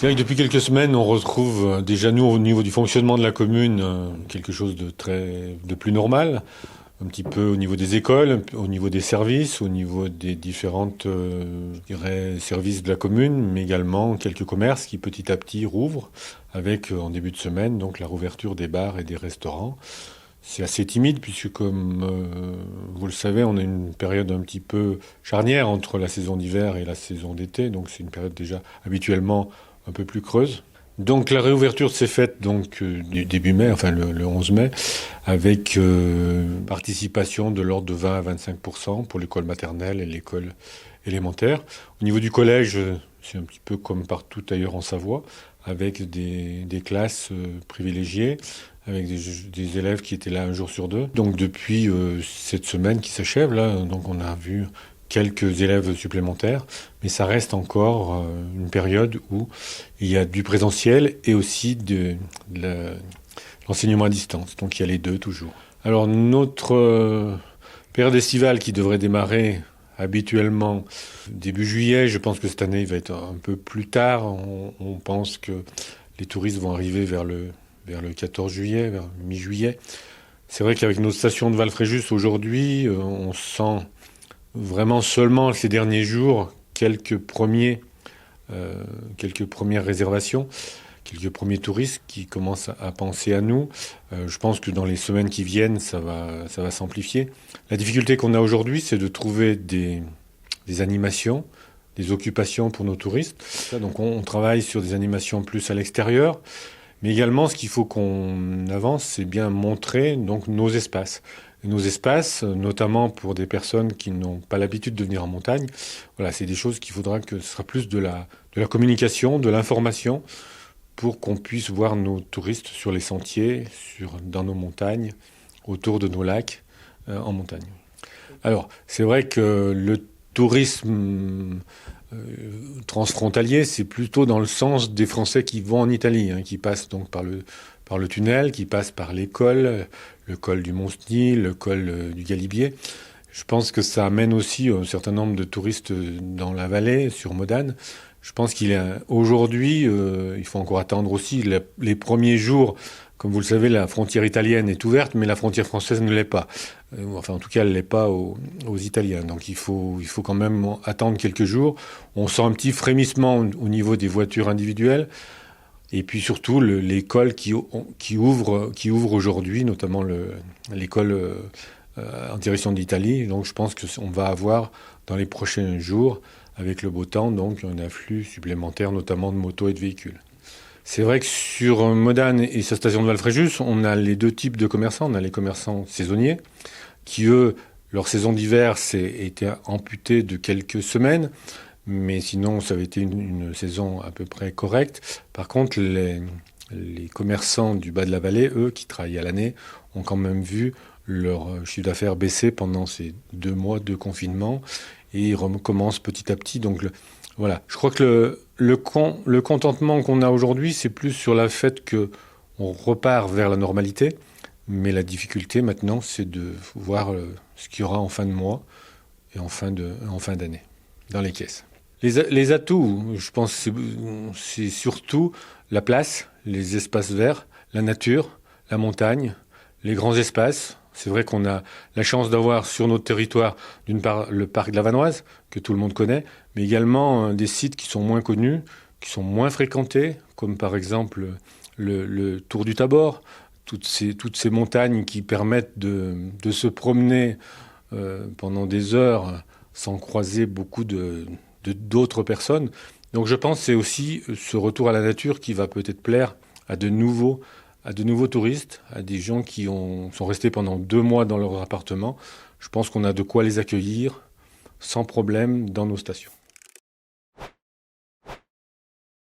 C'est vrai que depuis quelques semaines, on retrouve déjà nous au niveau du fonctionnement de la commune quelque chose de plus normal, un petit peu au niveau des écoles, au niveau des services, au niveau des différentes je dirais, services de la commune, mais également quelques commerces qui petit à petit rouvrent avec en début de semaine donc la rouverture des bars et des restaurants. C'est assez timide puisque comme vous le savez, on a une période un petit peu charnière entre la saison d'hiver et la saison d'été, donc c'est une période déjà habituellement un peu plus creuse. Donc la réouverture s'est faite donc du début mai, enfin le 11 mai, avec participation de l'ordre de 20 à 25% pour l'école maternelle et l'école élémentaire. Au niveau du collège, c'est un petit peu comme partout ailleurs en Savoie, avec des classes privilégiées, avec des élèves qui étaient là un jour sur deux. Donc depuis cette semaine qui s'achève, là, donc on a vu quelques élèves supplémentaires, mais ça reste encore une période où il y a du présentiel et aussi de l'enseignement à distance. Donc il y a les deux toujours. Alors notre période estivale qui devrait démarrer habituellement début juillet, je pense que cette année il va être un peu plus tard. On pense que les touristes vont arriver vers le 14 juillet, vers mi-juillet. C'est vrai qu'avec nos stations de Val-Fréjus aujourd'hui, on sent vraiment seulement ces derniers jours quelques premières réservations, quelques premiers touristes qui commencent à penser à nous. Je pense que dans les semaines qui viennent, ça va s'amplifier. La difficulté qu'on a aujourd'hui, c'est de trouver des animations, des occupations pour nos touristes. Donc on travaille sur des animations plus à l'extérieur. Mais également, ce qu'il faut qu'on avance, c'est bien montrer donc nos espaces. Et nos espaces, notamment pour des personnes qui n'ont pas l'habitude de venir en montagne, voilà, c'est des choses qu'il faudra que ce sera plus de la communication, de l'information, pour qu'on puisse voir nos touristes sur les sentiers, dans nos montagnes, autour de nos lacs, en montagne. Alors, c'est vrai que le tourisme transfrontalier, c'est plutôt dans le sens des Français qui vont en Italie, qui passent donc par le tunnel, qui passent par le col du Mont-Cenis, le col du Galibier. Je pense que ça amène aussi un certain nombre de touristes dans la vallée, sur Modane. Je pense aujourd'hui, il faut encore attendre aussi les premiers jours. Comme vous le savez, la frontière italienne est ouverte, mais la frontière française ne l'est pas. Enfin, en tout cas, elle ne l'est pas aux Italiens. Donc, il faut quand même attendre quelques jours. On sent un petit frémissement au niveau des voitures individuelles. Et puis surtout, l'école qui ouvre aujourd'hui, notamment l'école en direction d'Italie. Donc, je pense qu'on va avoir, dans les prochains jours, avec le beau temps, donc un afflux supplémentaire, notamment de motos et de véhicules. C'est vrai que sur Modane et sa station de Val-Fréjus, on a les deux types de commerçants. On a les commerçants saisonniers qui, eux, leur saison d'hiver s'est été amputée de quelques semaines, mais sinon, ça avait été une saison à peu près correcte. Par contre, les commerçants du bas de la vallée, eux, qui travaillent à l'année, ont quand même vu leur chiffre d'affaires baisser pendant ces 2 mois de confinement et ils recommencent petit à petit. Donc, voilà. Je crois que le contentement qu'on a aujourd'hui, c'est plus sur le fait qu'on repart vers la normalité. Mais la difficulté maintenant, c'est de voir ce qu'il y aura en fin de mois et en fin d'année dans les caisses. Les atouts, je pense, c'est surtout la place, les espaces verts, la nature, la montagne, les grands espaces. C'est vrai qu'on a la chance d'avoir sur notre territoire, d'une part, le parc de la Vanoise, que tout le monde connaît, mais également des sites qui sont moins connus, qui sont moins fréquentés, comme par exemple le Tour du Tabor, toutes ces montagnes qui permettent de se promener pendant des heures sans croiser beaucoup d'autres personnes. Donc je pense que c'est aussi ce retour à la nature qui va peut-être plaire à de nouveaux touristes, à des gens qui sont restés pendant 2 mois dans leur appartement. Je pense qu'on a de quoi les accueillir sans problème dans nos stations.